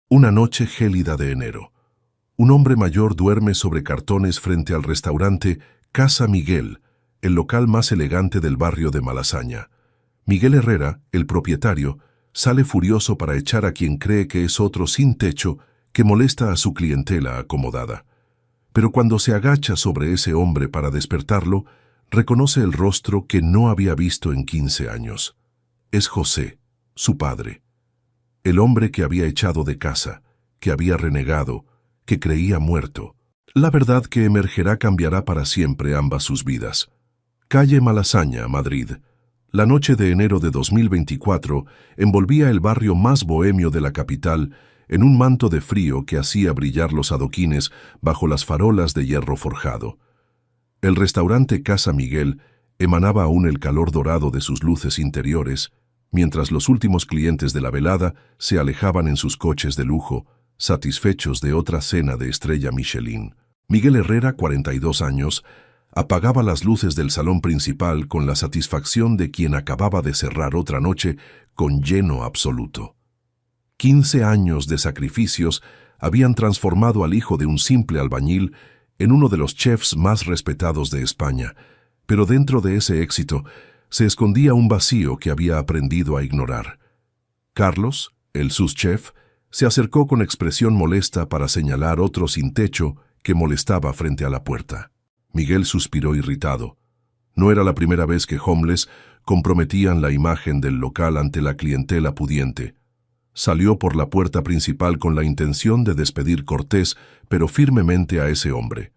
Una noche gélida de enero. Un hombre mayor duerme sobre cartones frente al restaurante Casa Miguel, el local más elegante del barrio de Malasaña. Miguel Herrera, el propietario, sale furioso para echar a quien cree que es otro sin techo que molesta a su clientela acomodada. Pero cuando se agacha sobre ese hombre para despertarlo, reconoce el rostro que no había visto en 15 años. Es José, su padre. El hombre que había echado de casa, que había renegado, que creía muerto. La verdad que emergerá cambiará para siempre ambas sus vidas. Calle Malasaña, Madrid. La noche de enero de 2024 envolvía el barrio más bohemio de la capital en un manto de frío que hacía brillar los adoquines bajo las farolas de hierro forjado. El restaurante Casa Miguel emanaba aún el calor dorado de sus luces interiores, mientras los últimos clientes de la velada se alejaban en sus coches de lujo, satisfechos de otra cena de estrella Michelin. Miguel Herrera, 42 años, apagaba las luces del salón principal con la satisfacción de quien acababa de cerrar otra noche con lleno absoluto. 15 años de sacrificios habían transformado al hijo de un simple albañil en uno de los chefs más respetados de España, pero dentro de ese éxito se escondía un vacío que había aprendido a ignorar. Carlos, el sous-chef, se acercó con expresión molesta para señalar otro sin techo que molestaba frente a la puerta. Miguel suspiró irritado. No era la primera vez que homeless comprometían la imagen del local ante la clientela pudiente. Salió por la puerta principal con la intención de despedir cortés, pero firmemente a ese hombre.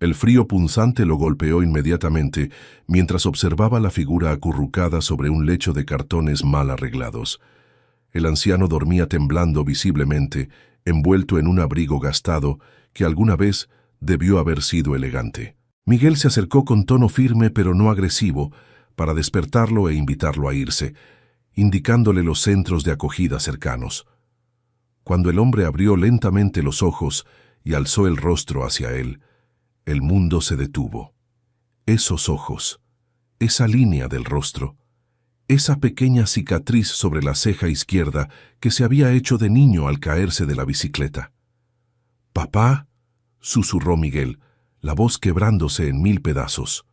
El frío punzante lo golpeó inmediatamente mientras observaba la figura acurrucada sobre un lecho de cartones mal arreglados. El anciano dormía temblando visiblemente, envuelto en un abrigo gastado que alguna vez debió haber sido elegante. Miguel se acercó con tono firme pero no agresivo para despertarlo e invitarlo a irse, indicándole los centros de acogida cercanos. Cuando el hombre abrió lentamente los ojos y alzó el rostro hacia él, el mundo se detuvo. Esos ojos, esa línea del rostro, esa pequeña cicatriz sobre la ceja izquierda que se había hecho de niño al caerse de la bicicleta. «Papá», susurró Miguel, la voz quebrándose en 1000 pedazos.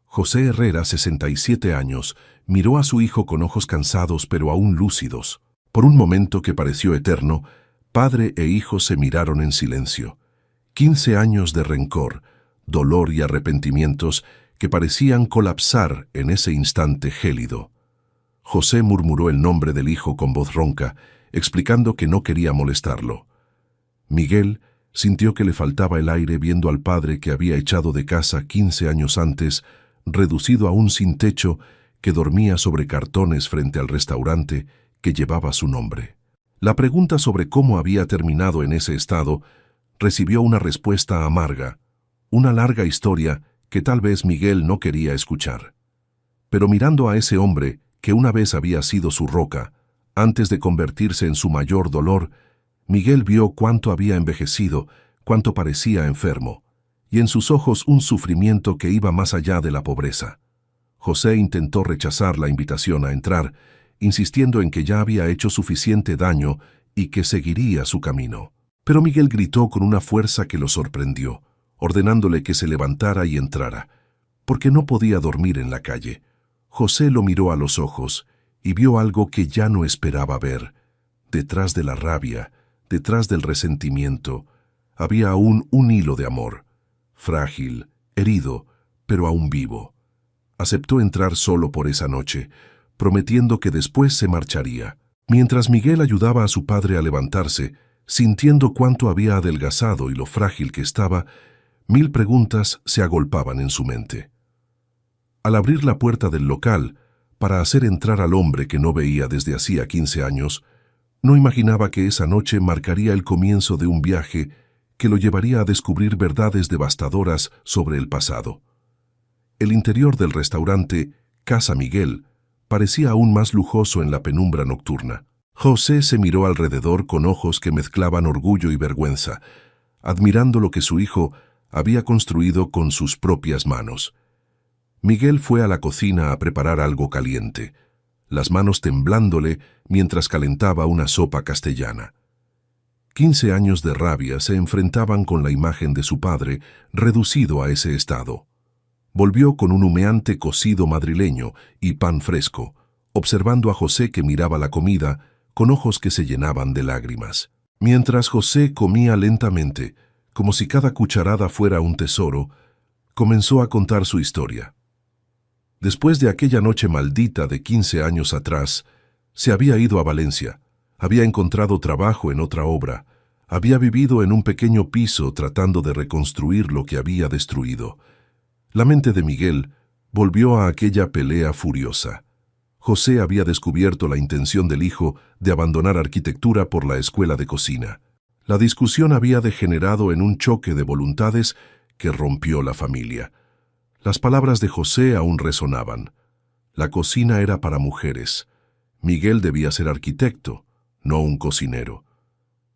José Herrera, 67 años, miró a su hijo con ojos cansados pero aún lúcidos. Por un momento que pareció eterno, padre e hijo se miraron en silencio. 15 años de rencor, dolor y arrepentimientos que parecían colapsar en ese instante gélido. José murmuró el nombre del hijo con voz ronca, explicando que no quería molestarlo. Miguel sintió que le faltaba el aire viendo al padre que había echado de casa 15 años antes, reducido a un sin techo que dormía sobre cartones frente al restaurante que llevaba su nombre. La pregunta sobre cómo había terminado en ese estado recibió una respuesta amarga, una larga historia que tal vez Miguel no quería escuchar. Pero mirando a ese hombre que una vez había sido su roca, antes de convertirse en su mayor dolor, Miguel vio cuánto había envejecido, cuánto parecía enfermo, y en sus ojos un sufrimiento que iba más allá de la pobreza. José intentó rechazar la invitación a entrar, insistiendo en que ya había hecho suficiente daño y que seguiría su camino. Pero Miguel gritó con una fuerza que lo sorprendió, ordenándole que se levantara y entrara, porque no podía dormir en la calle. José lo miró a los ojos y vio algo que ya no esperaba ver. Detrás de la rabia, detrás del resentimiento, había aún un hilo de amor, frágil, herido, pero aún vivo. Aceptó entrar solo por esa noche, prometiendo que después se marcharía. Mientras Miguel ayudaba a su padre a levantarse, sintiendo cuánto había adelgazado y lo frágil que estaba, 1000 preguntas se agolpaban en su mente. Al abrir la puerta del local, para hacer entrar al hombre que no veía desde hacía 15 años, no imaginaba que esa noche marcaría el comienzo de un viaje que lo llevaría a descubrir verdades devastadoras sobre el pasado. El interior del restaurante Casa Miguel parecía aún más lujoso en la penumbra nocturna. José se miró alrededor con ojos que mezclaban orgullo y vergüenza, admirando lo que su hijo había construido con sus propias manos. Miguel fue a la cocina a preparar algo caliente, las manos temblándole mientras calentaba una sopa castellana. 15 años de rabia se enfrentaban con la imagen de su padre, reducido a ese estado. Volvió con un humeante cocido madrileño y pan fresco, observando a José que miraba la comida con ojos que se llenaban de lágrimas. Mientras José comía lentamente, como si cada cucharada fuera un tesoro, comenzó a contar su historia. Después de aquella noche maldita de 15 años atrás, se había ido a Valencia, había encontrado trabajo en otra obra, había vivido en un pequeño piso tratando de reconstruir lo que había destruido. La mente de Miguel volvió a aquella pelea furiosa. José había descubierto la intención del hijo de abandonar arquitectura por la escuela de cocina. La discusión había degenerado en un choque de voluntades que rompió la familia. Las palabras de José aún resonaban. La cocina era para mujeres. Miguel debía ser arquitecto, no un cocinero.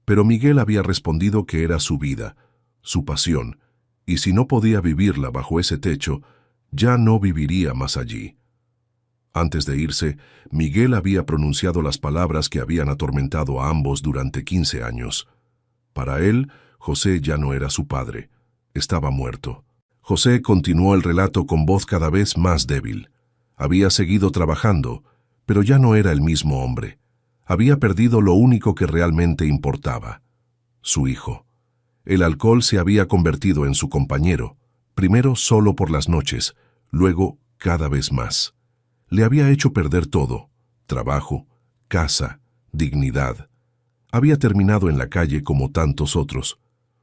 Pero Miguel había respondido que era su vida, su pasión, y si no podía vivirla bajo ese techo, ya no viviría más allí. Antes de irse, Miguel había pronunciado las palabras que habían atormentado a ambos durante 15 años. Para él, José ya no era su padre, estaba muerto. José continuó el relato con voz cada vez más débil. Había seguido trabajando, pero ya no era el mismo hombre. Había perdido lo único que realmente importaba: su hijo. El alcohol se había convertido en su compañero, primero solo por las noches, luego cada vez más. Le había hecho perder todo: trabajo, casa, dignidad. Había terminado en la calle como tantos otros.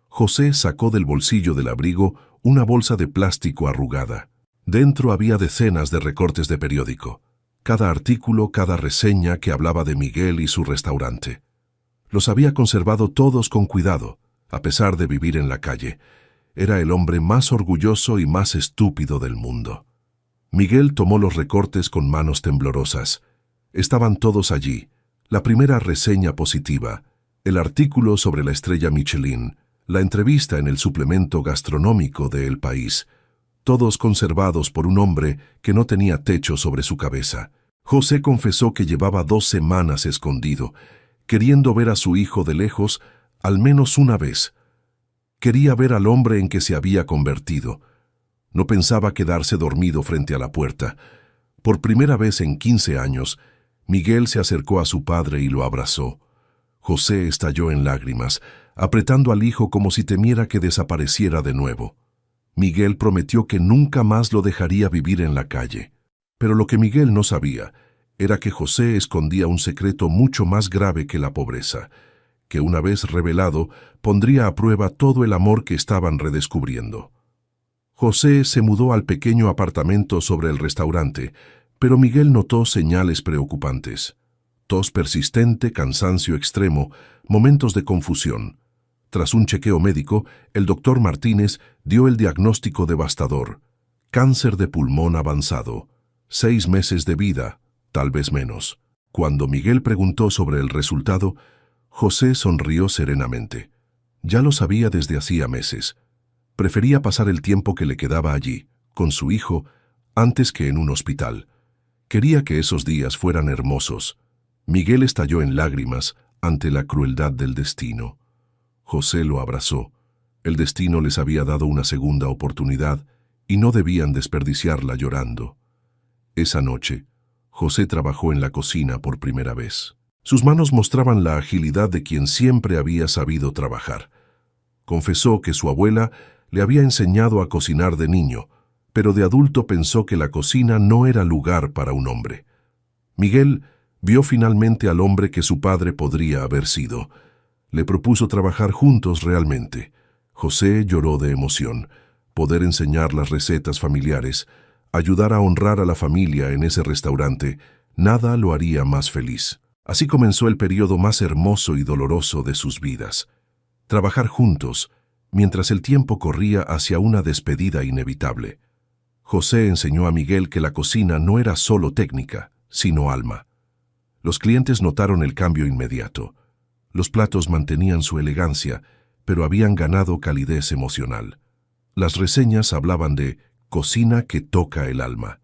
José sacó del bolsillo del abrigo una bolsa de plástico arrugada. Dentro había decenas de recortes de periódico. Cada artículo, cada reseña que hablaba de Miguel y su restaurante. Los había conservado todos con cuidado, a pesar de vivir en la calle. Era el hombre más orgulloso y más estúpido del mundo. Miguel tomó los recortes con manos temblorosas. Estaban todos allí: la primera reseña positiva, el artículo sobre la estrella Michelin, la entrevista en el suplemento gastronómico de El País, todos conservados por un hombre que no tenía techo sobre su cabeza. José confesó que llevaba 2 semanas escondido, queriendo ver a su hijo de lejos al menos una vez. Quería ver al hombre en que se había convertido. No pensaba quedarse dormido frente a la puerta. Por primera vez en 15 años, Miguel se acercó a su padre y lo abrazó. José estalló en lágrimas, apretando al hijo como si temiera que desapareciera de nuevo. Miguel prometió que nunca más lo dejaría vivir en la calle. Pero lo que Miguel no sabía era que José escondía un secreto mucho más grave que la pobreza, que una vez revelado pondría a prueba todo el amor que estaban redescubriendo. José se mudó al pequeño apartamento sobre el restaurante, pero Miguel notó señales preocupantes: tos persistente, cansancio extremo, momentos de confusión. Tras un chequeo médico, el doctor Martínez dio el diagnóstico devastador: cáncer de pulmón avanzado, 6 meses de vida, tal vez menos. Cuando Miguel preguntó sobre el resultado, José sonrió serenamente. Ya lo sabía desde hacía meses. Prefería pasar el tiempo que le quedaba allí, con su hijo, antes que en un hospital. Quería que esos días fueran hermosos. Miguel estalló en lágrimas ante la crueldad del destino. José lo abrazó. El destino les había dado una segunda oportunidad y no debían desperdiciarla llorando. Esa noche, José trabajó en la cocina por primera vez. Sus manos mostraban la agilidad de quien siempre había sabido trabajar. Confesó que su abuela le había enseñado a cocinar de niño, pero de adulto pensó que la cocina no era lugar para un hombre. Miguel vio finalmente al hombre que su padre podría haber sido. Le propuso trabajar juntos realmente. José lloró de emoción. Poder enseñar las recetas familiares, ayudar a honrar a la familia en ese restaurante, nada lo haría más feliz. Así comenzó el periodo más hermoso y doloroso de sus vidas. Trabajar juntos, mientras el tiempo corría hacia una despedida inevitable. José enseñó a Miguel que la cocina no era solo técnica, sino alma. Los clientes notaron el cambio inmediato. Los platos mantenían su elegancia, pero habían ganado calidez emocional. Las reseñas hablaban de cocina que toca el alma.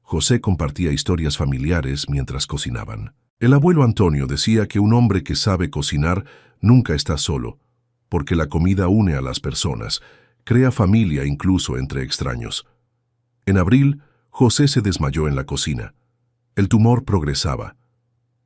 José compartía historias familiares mientras cocinaban. El abuelo Antonio decía que un hombre que sabe cocinar nunca está solo, porque la comida une a las personas, crea familia incluso entre extraños. En abril, José se desmayó en la cocina. El tumor progresaba.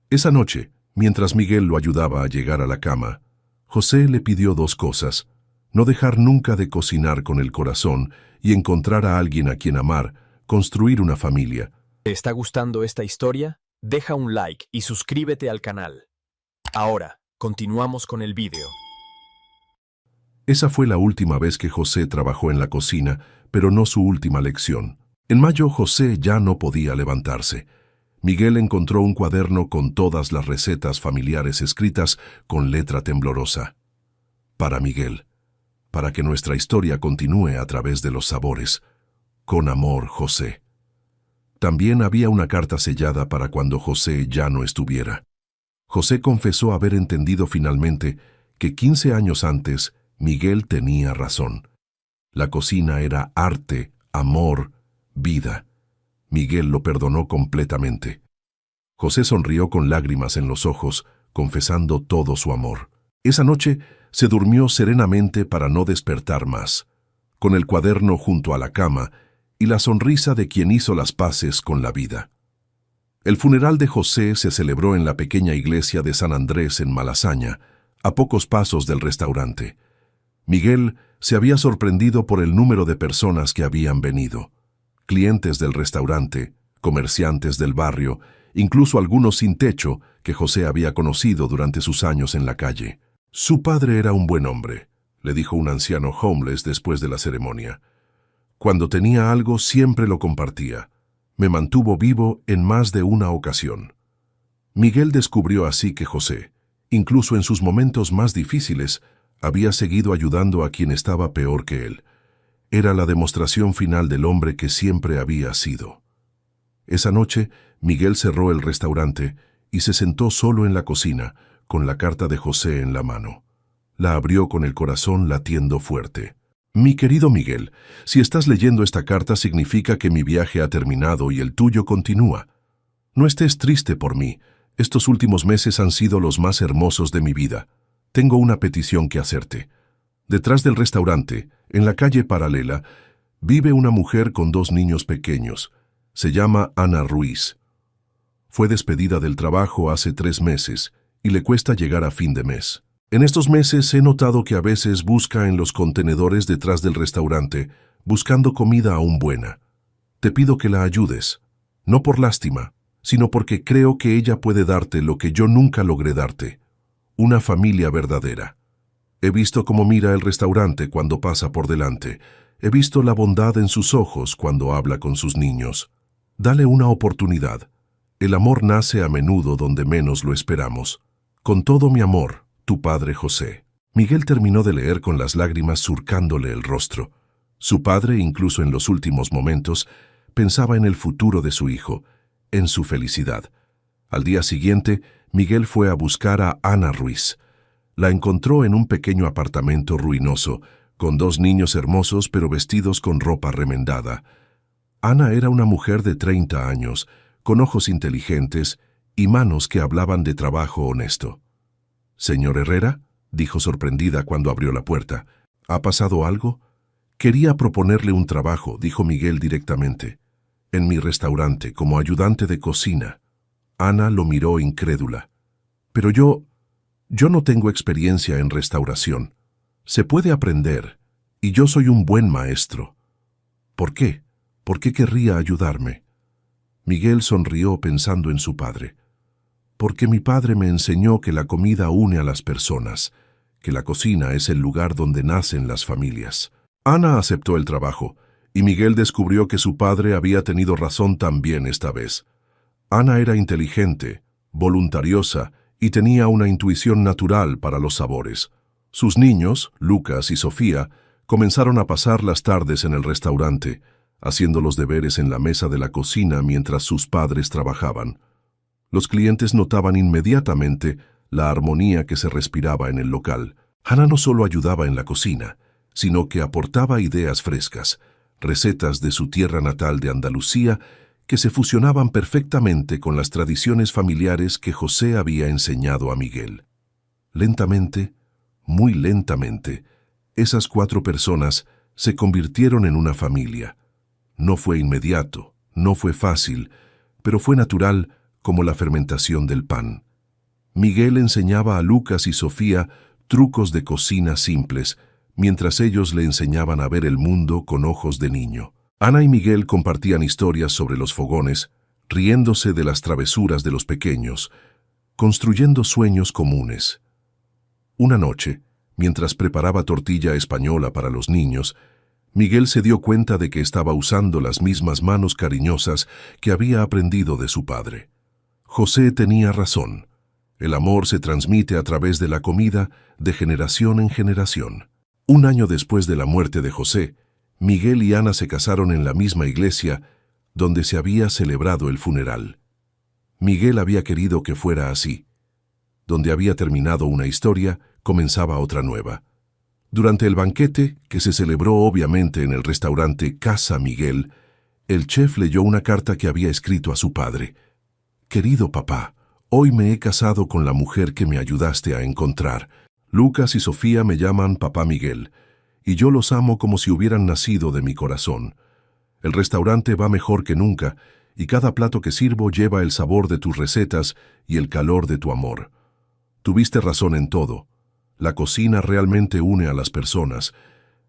Esa noche, mientras Miguel lo ayudaba a llegar a la cama, José le pidió dos cosas: no dejar nunca de cocinar con el corazón y encontrar a alguien a quien amar, construir una familia. ¿Te está gustando esta historia? Deja un like y suscríbete al canal. Ahora, continuamos con el vídeo. Esa fue la última vez que José trabajó en la cocina, pero no su última lección. En mayo, José ya no podía levantarse. Miguel encontró un cuaderno con todas las recetas familiares escritas con letra temblorosa. Para Miguel, para que nuestra historia continúe a través de los sabores. Con amor, José. También había una carta sellada para cuando José ya no estuviera. José confesó haber entendido finalmente que 15 años antes Miguel tenía razón. La cocina era arte, amor, vida. Miguel lo perdonó completamente. José sonrió con lágrimas en los ojos, confesando todo su amor. Esa noche se durmió serenamente para no despertar más, con el cuaderno junto a la cama y la sonrisa de quien hizo las paces con la vida. El funeral de José se celebró en la pequeña iglesia de San Andrés en Malasaña, a pocos pasos del restaurante. Miguel se había sorprendido por el número de personas que habían venido. Clientes del restaurante, comerciantes del barrio, incluso algunos sin techo que José había conocido durante sus años en la calle. Su padre era un buen hombre, le dijo un anciano homeless después de la ceremonia. Cuando tenía algo siempre lo compartía. Me mantuvo vivo en más de una ocasión. Miguel descubrió así que José, incluso en sus momentos más difíciles, había seguido ayudando a quien estaba peor que él. Era la demostración final del hombre que siempre había sido. Esa noche, Miguel cerró el restaurante y se sentó solo en la cocina, con la carta de José en la mano. La abrió con el corazón latiendo fuerte. Mi querido Miguel, si estás leyendo esta carta significa que mi viaje ha terminado y el tuyo continúa. No estés triste por mí. Estos últimos meses han sido los más hermosos de mi vida. Tengo una petición que hacerte. Detrás del restaurante, en la calle paralela, vive una mujer con 2 niños pequeños. Se llama Ana Ruiz. Fue despedida del trabajo hace 3 meses y le cuesta llegar a fin de mes. En estos meses he notado que a veces busca en los contenedores detrás del restaurante, buscando comida aún buena. Te pido que la ayudes, no por lástima, sino porque creo que ella puede darte lo que yo nunca logré darte, una familia verdadera. He visto cómo mira el restaurante cuando pasa por delante. He visto la bondad en sus ojos cuando habla con sus niños. Dale una oportunidad. El amor nace a menudo donde menos lo esperamos. Con todo mi amor, tu padre José. Miguel terminó de leer con las lágrimas surcándole el rostro. Su padre, incluso en los últimos momentos, pensaba en el futuro de su hijo, en su felicidad. Al día siguiente, Miguel fue a buscar a Ana Ruiz. La encontró en un pequeño apartamento ruinoso, con 2 niños hermosos pero vestidos con ropa remendada. Ana era una mujer de 30 años, con ojos inteligentes y manos que hablaban de trabajo honesto. «Señor Herrera», dijo sorprendida cuando abrió la puerta. «¿Ha pasado algo?» «Quería proponerle un trabajo», dijo Miguel directamente. «En mi restaurante, como ayudante de cocina». Ana lo miró incrédula. «Pero yo no tengo experiencia en restauración. Se puede aprender, y yo soy un buen maestro». «¿Por qué? ¿Por qué querría ayudarme?» Miguel sonrió pensando en su padre. «Porque mi padre me enseñó que la comida une a las personas, que la cocina es el lugar donde nacen las familias». Ana aceptó el trabajo, y Miguel descubrió que su padre había tenido razón también esta vez. Ana era inteligente, voluntariosa y tenía una intuición natural para los sabores. Sus niños, Lucas y Sofía, comenzaron a pasar las tardes en el restaurante, haciendo los deberes en la mesa de la cocina mientras sus padres trabajaban. Los clientes notaban inmediatamente la armonía que se respiraba en el local. Ana no solo ayudaba en la cocina, sino que aportaba ideas frescas, recetas de su tierra natal de Andalucía que se fusionaban perfectamente con las tradiciones familiares que José había enseñado a Miguel. Lentamente, muy lentamente, esas 4 personas se convirtieron en una familia. No fue inmediato, no fue fácil, pero fue natural como la fermentación del pan. Miguel enseñaba a Lucas y Sofía trucos de cocina simples, mientras ellos le enseñaban a ver el mundo con ojos de niño. Ana y Miguel compartían historias sobre los fogones, riéndose de las travesuras de los pequeños, construyendo sueños comunes. Una noche, mientras preparaba tortilla española para los niños, Miguel se dio cuenta de que estaba usando las mismas manos cariñosas que había aprendido de su padre. José tenía razón. El amor se transmite a través de la comida de generación en generación. Un año después de la muerte de José, Miguel y Ana se casaron en la misma iglesia donde se había celebrado el funeral. Miguel había querido que fuera así. Donde había terminado una historia, comenzaba otra nueva. Durante el banquete, que se celebró obviamente en el restaurante Casa Miguel, el chef leyó una carta que había escrito a su padre. «Querido papá, hoy me he casado con la mujer que me ayudaste a encontrar. Lucas y Sofía me llaman Papá Miguel, y yo los amo como si hubieran nacido de mi corazón. El restaurante va mejor que nunca, y cada plato que sirvo lleva el sabor de tus recetas y el calor de tu amor. Tuviste razón en todo. La cocina realmente une a las personas.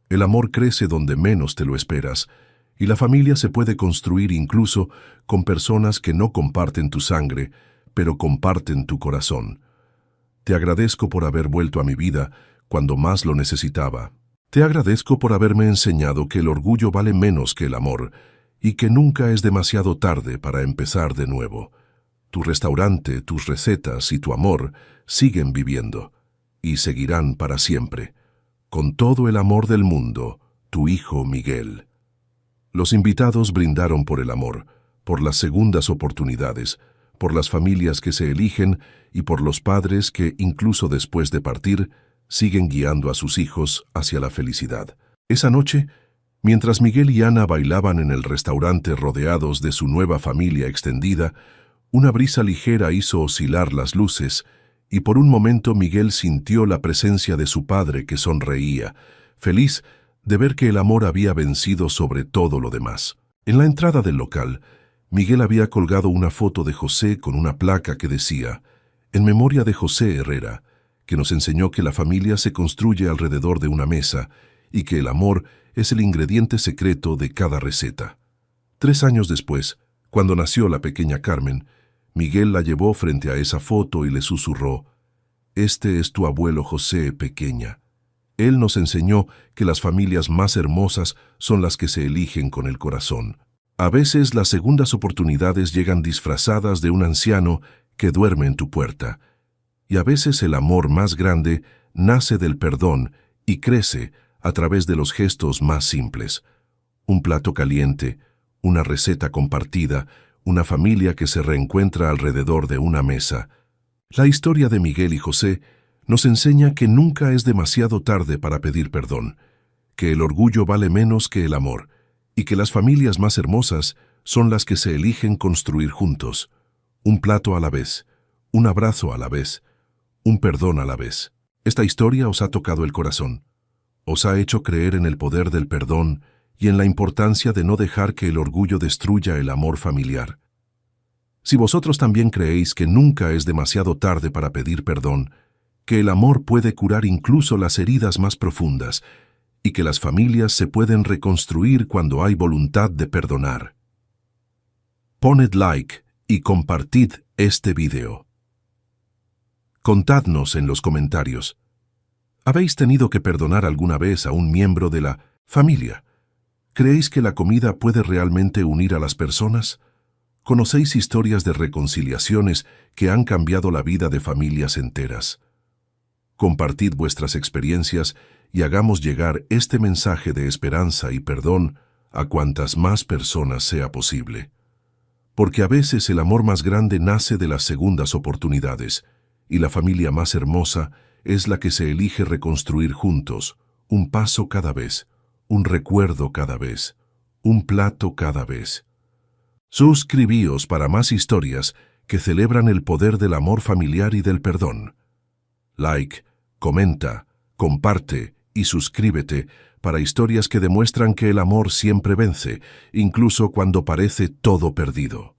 El amor crece donde menos te lo esperas, y la familia se puede construir incluso con personas que no comparten tu sangre, pero comparten tu corazón. Te agradezco por haber vuelto a mi vida cuando más lo necesitaba. Te agradezco por haberme enseñado que el orgullo vale menos que el amor y que nunca es demasiado tarde para empezar de nuevo. Tu restaurante, tus recetas y tu amor siguen viviendo y seguirán para siempre. Con todo el amor del mundo, tu hijo Miguel». Los invitados brindaron por el amor, por las segundas oportunidades, por las familias que se eligen y por los padres que, incluso después de partir, siguen guiando a sus hijos hacia la felicidad. Esa noche, mientras Miguel y Ana bailaban en el restaurante rodeados de su nueva familia extendida, una brisa ligera hizo oscilar las luces y por un momento Miguel sintió la presencia de su padre que sonreía, feliz de ver que el amor había vencido sobre todo lo demás. En la entrada del local, Miguel había colgado una foto de José con una placa que decía: «En memoria de José Herrera», que nos enseñó que la familia se construye alrededor de una mesa y que el amor es el ingrediente secreto de cada receta. 3 años después, cuando nació la pequeña Carmen, Miguel la llevó frente a esa foto y le susurró: «Este es tu abuelo José, pequeña». Él nos enseñó que las familias más hermosas son las que se eligen con el corazón. A veces las segundas oportunidades llegan disfrazadas de un anciano que duerme en tu puerta. Y a veces el amor más grande nace del perdón y crece a través de los gestos más simples. Un plato caliente, una receta compartida, una familia que se reencuentra alrededor de una mesa. La historia de Miguel y José nos enseña que nunca es demasiado tarde para pedir perdón, que el orgullo vale menos que el amor, y que las familias más hermosas son las que se eligen construir juntos. Un plato a la vez, un abrazo a la vez, un perdón a la vez. Esta historia os ha tocado el corazón. Os ha hecho creer en el poder del perdón y en la importancia de no dejar que el orgullo destruya el amor familiar. Si vosotros también creéis que nunca es demasiado tarde para pedir perdón, que el amor puede curar incluso las heridas más profundas y que las familias se pueden reconstruir cuando hay voluntad de perdonar, poned like y compartid este video. Contadnos en los comentarios. ¿Habéis tenido que perdonar alguna vez a un miembro de la familia? ¿Creéis que la comida puede realmente unir a las personas? ¿Conocéis historias de reconciliaciones que han cambiado la vida de familias enteras? Compartid vuestras experiencias y hagamos llegar este mensaje de esperanza y perdón a cuantas más personas sea posible. Porque a veces el amor más grande nace de las segundas oportunidades, y la familia más hermosa es la que se elige reconstruir juntos, un paso cada vez, un recuerdo cada vez, un plato cada vez. Suscribíos para más historias que celebran el poder del amor familiar y del perdón. Like, comenta, comparte y suscríbete para historias que demuestran que el amor siempre vence, incluso cuando parece todo perdido.